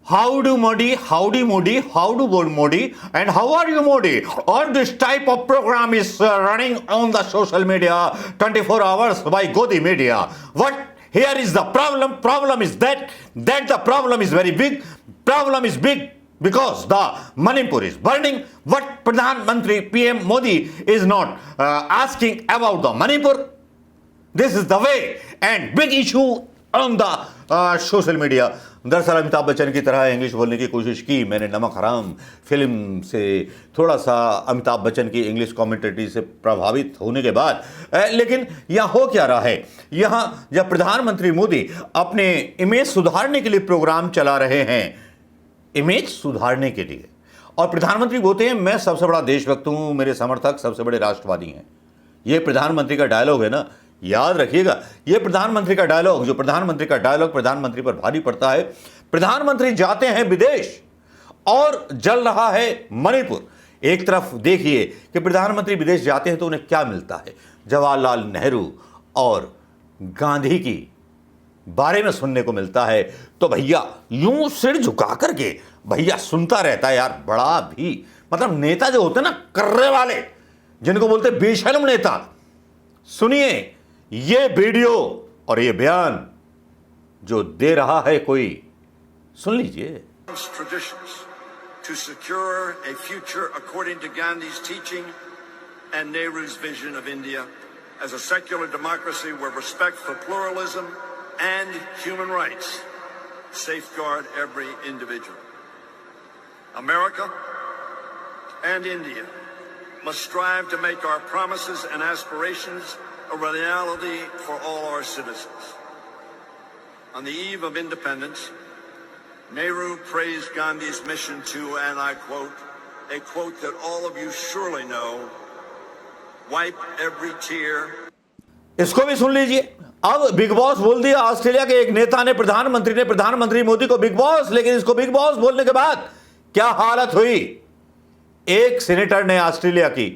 howdy Modi, and how are you Modi? All this type of program is running on the social media 24 hours by Godi Media. What here is the problem? Problem is that the problem is very big. Problem is big because the Manipur is burning. What Pradhan Mantri PM Modi is not asking about the Manipur. This is the way and big issue on the social media. दरअसल अमिताभ बच्चन की तरह English बोलने की कोशिश की मैंने। नमक हराम फिल्म से थोड़ा सा अमिताभ बच्चन की इंग्लिश कमेंट्री से प्रभावित होने के बाद, लेकिन यहाँ हो क्या रहा है? यहाँ जब प्रधानमंत्री मोदी अपने इमेज सुधारने के लिए प्रोग्राम चला रहे हैं, इमेज सुधारने के लिए, और प्रधानमंत्री बोलते हैं मैं सबसे बड़ा देशभक्त हूँ, मेरे समर्थक सबसे बड़े राष्ट्रवादी हैं। ये प्रधानमंत्री का डायलॉग है ना, याद रखिएगा। ये प्रधानमंत्री का डायलॉग, जो प्रधानमंत्री का डायलॉग प्रधानमंत्री पर भारी पड़ता है। प्रधानमंत्री जाते हैं विदेश और जल रहा है मणिपुर। एक तरफ देखिए कि प्रधानमंत्री विदेश जाते हैं तो उन्हें क्या मिलता है, जवाहरलाल नेहरू और गांधी की बारे में सुनने को मिलता है। तो भैया यूं सिर झुका करके भैया सुनता रहता है यार। बड़ा भी मतलब नेता जो होते हैं ना, कर्रे वाले, जिनको बोलते बेशर्म नेता। सुनिए ये वीडियो और ये बयान जो दे रहा है कोई, सुन लीजिए। To secure a future according to Gandhi's teaching and Nehru's vision of India as a secular democracy where respect for pluralism and human rights safeguard every individual. America and India must strive to make our promises and aspirations a reality for all our citizens. On the eve of independence, Nehru praised Gandhi's mission to, and I quote, a quote that all of you surely know, wipe every tear. इसको भी सुन लीजिए। अब big boss बोल दिया Australia के एक नेता ने, प्रधानमंत्री मोदी को बिग बॉस, लेकिन इसको बिग बॉस बोलने के बाद क्या हालत हुई? एक सेनेटर ने ऑस्ट्रेलिया की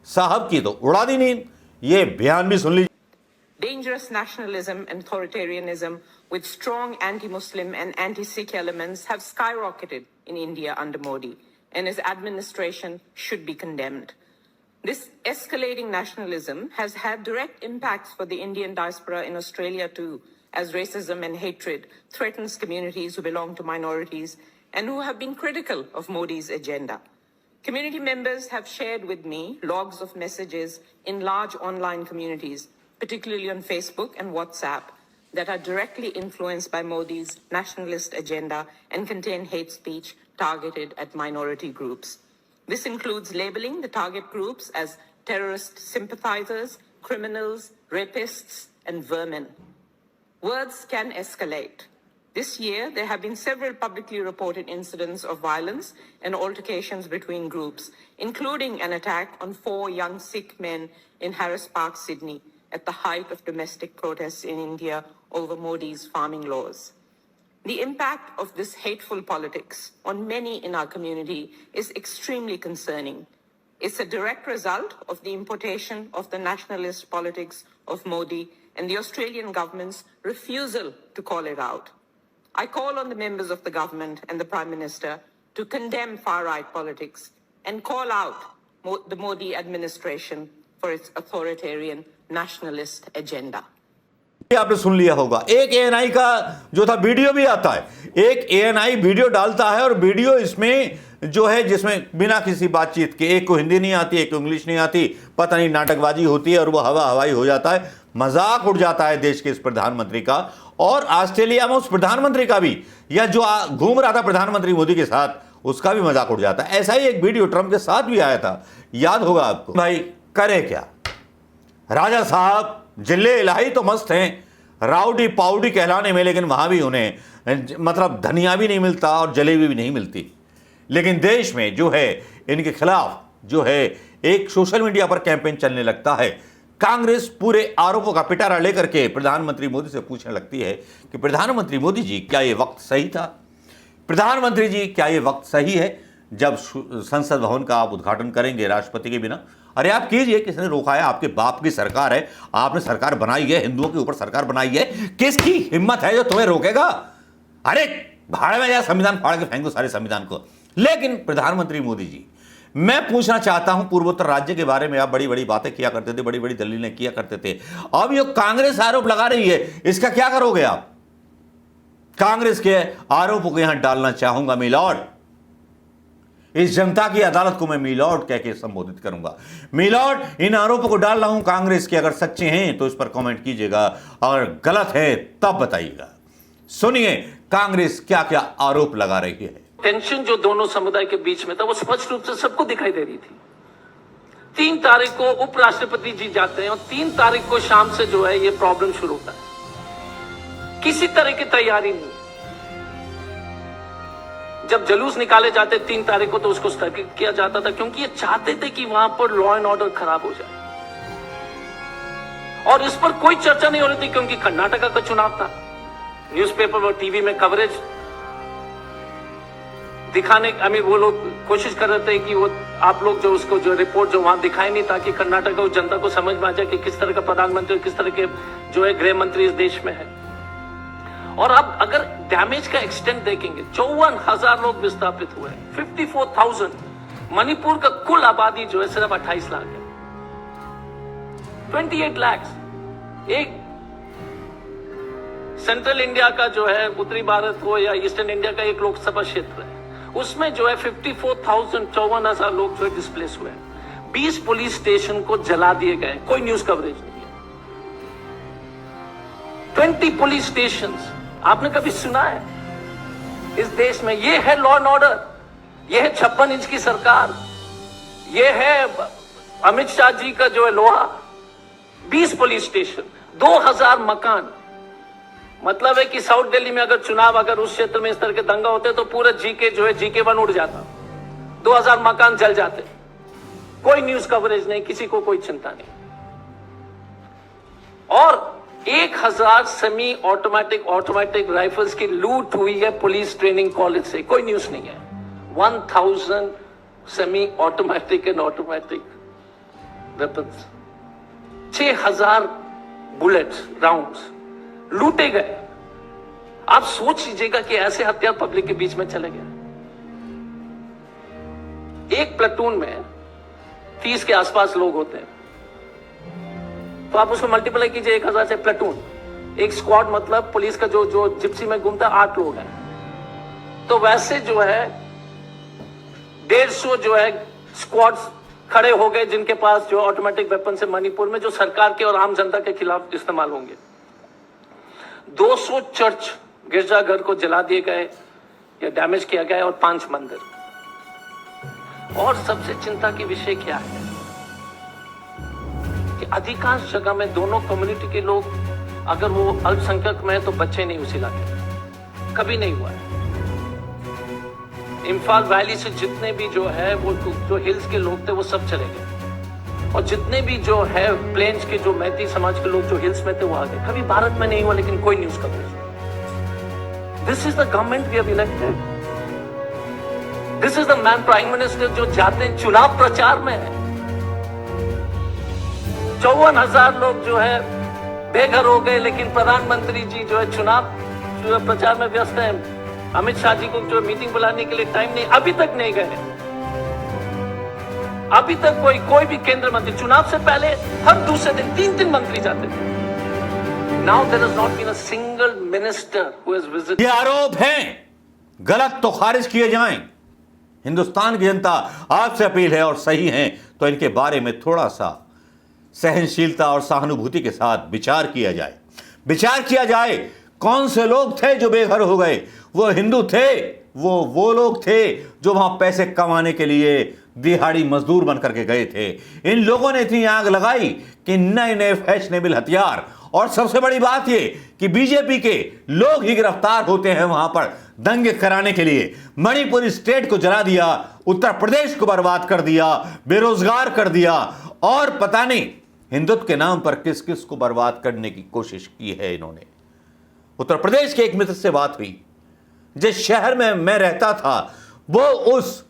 साहब की तो उड़ा दी नींद। ये बयान भी सुन लीजिए। Dangerous nationalism and authoritarianism with strong anti-Muslim and anti-Sikh elements have skyrocketed in India under Modi, and his administration should be condemned. This escalating nationalism has had direct impacts for the Indian diaspora in Australia too, as racism and hatred threatens communities who belong to minorities and who have been critical of Modi's agenda. Community members have shared with me logs of messages in large online communities, particularly on Facebook and WhatsApp, that are directly influenced by Modi's nationalist agenda and contain hate speech targeted at minority groups. This includes labeling the target groups as terrorist sympathizers, criminals, rapists, and vermin. Words can escalate. This year, there have been several publicly reported incidents of violence and altercations between groups, including an attack on 4 young Sikh men in Harris Park, Sydney, at the height of domestic protests in India over Modi's farming laws. The impact of this hateful politics on many in our community is extremely concerning. It's a direct result of the importation of the nationalist politics of Modi and the Australian government's refusal to call it out. I call on the members of the government and the Prime Minister to condemn far-right politics and call out the Modi administration for its authoritarian nationalist agenda. आपने सुन लिया होगा। एक ANI का जो था video भी आता है, एक एएनआई वीडियो डालता है और वीडियो इसमें जो है जिसमें बिना किसी बातचीत के, एक को हिंदी नहीं आती, एक को इंग्लिश नहीं आती, पता नहीं नाटकबाजी होती है और वो हवाई हो जाता है। मजाक उड़ जाता है देश के इस प्रधानमंत्री का और ऑस्ट्रेलिया में उस प्रधानमंत्री का भी, या जो घूम रहा था प्रधानमंत्री मोदी के साथ, उसका भी मजाक उड़ जाता है। ऐसा ही एक वीडियो ट्रंप के साथ भी आया था, याद होगा आपको। भाई करे क्या, राजा साहब जिले इलाही तो मस्त हैं राउडी पाउडी कहलाने में, लेकिन वहां भी उन्हें मतलब धनिया भी नहीं मिलता और जलेबी भी नहीं मिलती। लेकिन देश में जो है इनके खिलाफ जो है एक सोशल मीडिया पर कैंपेन चलने लगता है। कांग्रेस पूरे आरोपों का पिटारा लेकर के प्रधानमंत्री मोदी से पूछने लगती है कि प्रधानमंत्री मोदी जी क्या ये वक्त सही था? प्रधानमंत्री जी क्या ये वक्त सही है जब संसद भवन का आप उद्घाटन करेंगे राष्ट्रपति के बिना? अरे आप कीजिए, किसने रोका है? आपके बाप की सरकार है, आपने सरकार बनाई है, हिंदुओं के ऊपर सरकार बनाई है, किसकी हिम्मत है जो तुम्हें रोकेगा? अरे भाड़ में जाए, संविधान फाड़ के फेंक दो सारे संविधान को। लेकिन प्रधानमंत्री मोदी जी, मैं पूछना चाहता हूं, पूर्वोत्तर राज्य के बारे में आप बड़ी बड़ी बातें किया करते थे, बड़ी बड़ी दलीलें किया करते थे। अब ये कांग्रेस आरोप लगा रही है, इसका क्या करोगे आप? कांग्रेस के आरोपों को यहां डालना चाहूंगा मिलॉर्ड। इस जनता की अदालत को मैं मिलॉर्ड कह के संबोधित करूंगा। मिलॉर्ड, इन आरोपों को डाल रहा हूं कांग्रेस के, अगर सच्चे हैं तो इस पर कमेंट कीजिएगा, अगर गलत है तब बताइएगा। सुनिए कांग्रेस क्या क्या आरोप लगा रही है। टेंशन जो दोनों समुदाय के बीच में था वो स्पष्ट रूप से सबको दिखाई दे रही थी। 3 तारीख को उपराष्ट्रपति जी जाते हैं और 3 तारीख को शाम से जो है ये प्रॉब्लम शुरू होता है। किसी तरह की तैयारी नहीं। जब जुलूस निकाले जाते 3 तारीख को तो उसको स्थगित किया जाता था, क्योंकि ये चाहते थे कि वहां पर लॉ एंड ऑर्डर खराब हो जाए। और इस पर कोई चर्चा नहीं हो रही थी, क्योंकि कर्नाटका का चुनाव था। न्यूज़पेपर और टीवी में कवरेज दिखाने, वो लोग कोशिश कर रहे थे कि वो आप लोग जो उसको जो रिपोर्ट जो वहां दिखाए नहीं, ताकि कर्नाटक को जनता को समझ में आ जाए कि किस तरह का प्रधानमंत्री, किस तरह के जो है गृह मंत्री इस देश में है। और अब अगर डैमेज का एक्सटेंट देखेंगे, 54,000 लोग विस्थापित हुए, 54,000। मणिपुर का कुल आबादी जो है सिर्फ 28 लाख है, 28 लाख। एक सेंट्रल इंडिया का जो है, उत्तरी भारत हो या ईस्टर्न इंडिया का एक लोकसभा क्षेत्र है, उसमें जो है 54,000 लोग जो है डिस्प्लेस हुए हैं। 20 पुलिस स्टेशन को जला दिए गए, कोई न्यूज कवरेज नहीं है। 20 पुलिस स्टेशन, आपने कभी सुना है इस देश में? ये है लॉ एंड ऑर्डर, ये है 56 इंच की सरकार, ये है अमित शाह जी का जो है लोहा। 20 पुलिस स्टेशन, 2000 मकान। मतलब है कि साउथ दिल्ली में अगर चुनाव, अगर उस क्षेत्र में इस तरह के दंगा होते तो पूरा जीके जो है GK1 उड़ जाता, 2000 मकान जल जाते। कोई न्यूज कवरेज नहीं, किसी को कोई चिंता नहीं। और 1000 सेमी ऑटोमेटिक राइफल्स की लूट हुई है पुलिस ट्रेनिंग कॉलेज से, कोई न्यूज नहीं है। 1000 semi automatic and automatic weapons, 6000 bullets rounds लूटे गए। आप सोच लीजिएगा कि ऐसे हथियार पब्लिक के बीच में चले गए। एक प्लेटून में 30 के आसपास लोग होते हैं, तो आप उसको मल्टीप्लाई कीजिए 1000 से। प्लेटून, एक स्क्वाड, मतलब पुलिस का जो जिप्सी में घूमता 8 लोग हैं। तो वैसे जो है 150 जो है स्क्वाड्स खड़े हो गए, जिनके पास जो ऑटोमेटिक वेपन से मणिपुर में, जो सरकार के और आम जनता के खिलाफ इस्तेमाल होंगे। 200 चर्च, गिरजाघर को जला दिए गए या डैमेज किया गया, और 5 मंदिर। और सबसे चिंता की विषय क्या है कि अधिकांश जगह में दोनों कम्युनिटी के लोग, अगर वो अल्पसंख्यक में है तो बच्चे नहीं उस इलाके में, कभी नहीं हुआ है। इम्फाल वैली से जितने भी जो है वो जो हिल्स के लोग थे वो सब चले गए, और जितने भी जो है प्लेन्स के जो मैती समाज के लोग जो हिल्स में थे वो आ गए। कभी भारत में नहीं हुआ, लेकिन कोई न्यूज कवरेज नहीं। This is the government we have elected, this is the man prime minister जो जाते हैं चुनाव प्रचार में है। 54,000 लोग जो है बेघर हो गए, लेकिन प्रधानमंत्री जी जो है चुनाव प्रचार में व्यस्त हैं। अमित शाह जी को जो मीटिंग बुलाने के लिए टाइम नहीं, अभी तक नहीं गए। अभी तक कोई भी केंद्र मंत्री, चुनाव से पहले हर दूसरे दिन 3 मंत्री जाते थे। Now there has not been a single minister who has visited. ये आरोप हैं, गलत तो खारिज किए जाएं। हिंदुस्तान की जनता आपसे अपील है, और सही हैं तो इनके बारे में थोड़ा सा सहनशीलता और सहानुभूति के साथ विचार किया जाए। विचार किया जाए, कौन से लोग थे जो बेघर हो गए? वो हिंदू थे, वो लोग थे जो वहां पैसे कमाने के लिए दिहाड़ी मजदूर बनकर के गए थे। इन लोगों ने इतनी आग लगाई कि नए नए फैशनेबल हथियार, और सबसे बड़ी बात ये कि बीजेपी के लोग ही गिरफ्तार होते हैं वहां पर दंगे कराने के लिए। मणिपुर स्टेट को जला दिया, उत्तर प्रदेश को बर्बाद कर दिया, बेरोजगार कर दिया, और पता नहीं हिंदुत्व के नाम पर किस किस को बर्बाद करने की कोशिश की है इन्होंने। उत्तर प्रदेश के एक मित्र से बात हुई, जिस शहर में मैं रहता था वो उस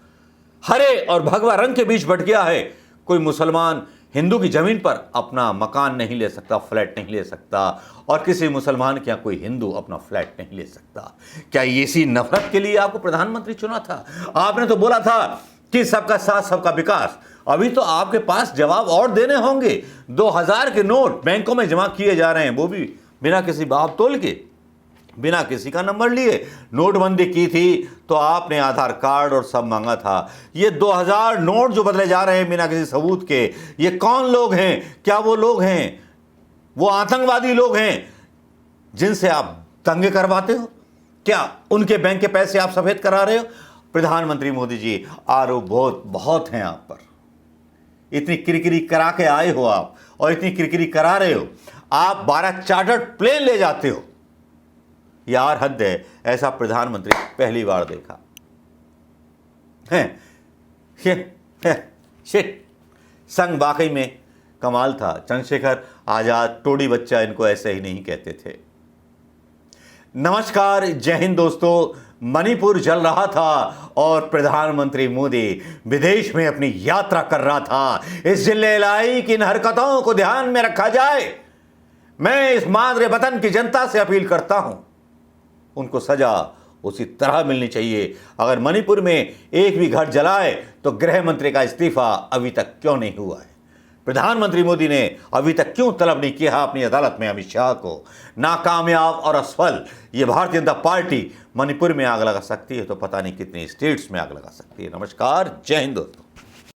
हरे और भगवा रंग के बीच बट गया है। कोई मुसलमान हिंदू की ज़मीन पर अपना मकान नहीं ले सकता, फ्लैट नहीं ले सकता, और किसी मुसलमान के यहाँ कोई हिंदू अपना फ्लैट नहीं ले सकता। क्या इसी नफरत के लिए आपको प्रधानमंत्री चुना था? आपने तो बोला था कि सबका साथ सबका विकास। अभी तो आपके पास जवाब और देने होंगे। 2000 के नोट बैंकों में जमा किए जा रहे हैं, वो भी बिना किसी बाप तोल के, बिना किसी का नंबर लिए। नोटबंदी की थी तो आपने आधार कार्ड और सब मांगा था। ये 2000 नोट जो बदले जा रहे हैं बिना किसी सबूत के, ये कौन लोग हैं? क्या वो लोग हैं, वो आतंकवादी लोग हैं जिनसे आप दंगे करवाते हो? क्या उनके बैंक के पैसे आप सफेद करा रहे हो? प्रधानमंत्री मोदी जी, आरोप बहुत हैं आप पर। इतनी किरकिरी करा के आए हो आप, और इतनी किरकिरी करा रहे हो। आप 12 चार्टर्ड प्लेन ले जाते हो। यार हद है, ऐसा प्रधानमंत्री पहली बार देखा है। शिट, संग वाकई में कमाल था। चंद्रशेखर आजाद टोडी बच्चा इनको ऐसे ही नहीं कहते थे। नमस्कार, जय हिंद दोस्तों। मणिपुर जल रहा था और प्रधानमंत्री मोदी विदेश में अपनी यात्रा कर रहा था। इस जिल्ले-लाई की इन हरकतों को ध्यान में रखा जाए। मैं इस मादरे वतन की जनता से अपील करता हूं, उनको सजा उसी तरह मिलनी चाहिए। अगर मणिपुर में एक भी घर जलाए तो गृह मंत्री का इस्तीफा अभी तक क्यों नहीं हुआ है? प्रधानमंत्री मोदी ने अभी तक क्यों तलब नहीं किया अपनी अदालत में अमित शाह को? नाकामयाब और असफल ये भारतीय जनता पार्टी मणिपुर में आग लगा सकती है तो पता नहीं कितनी स्टेट्स में आग लगा सकती है। नमस्कार, जय हिंद दोस्तों।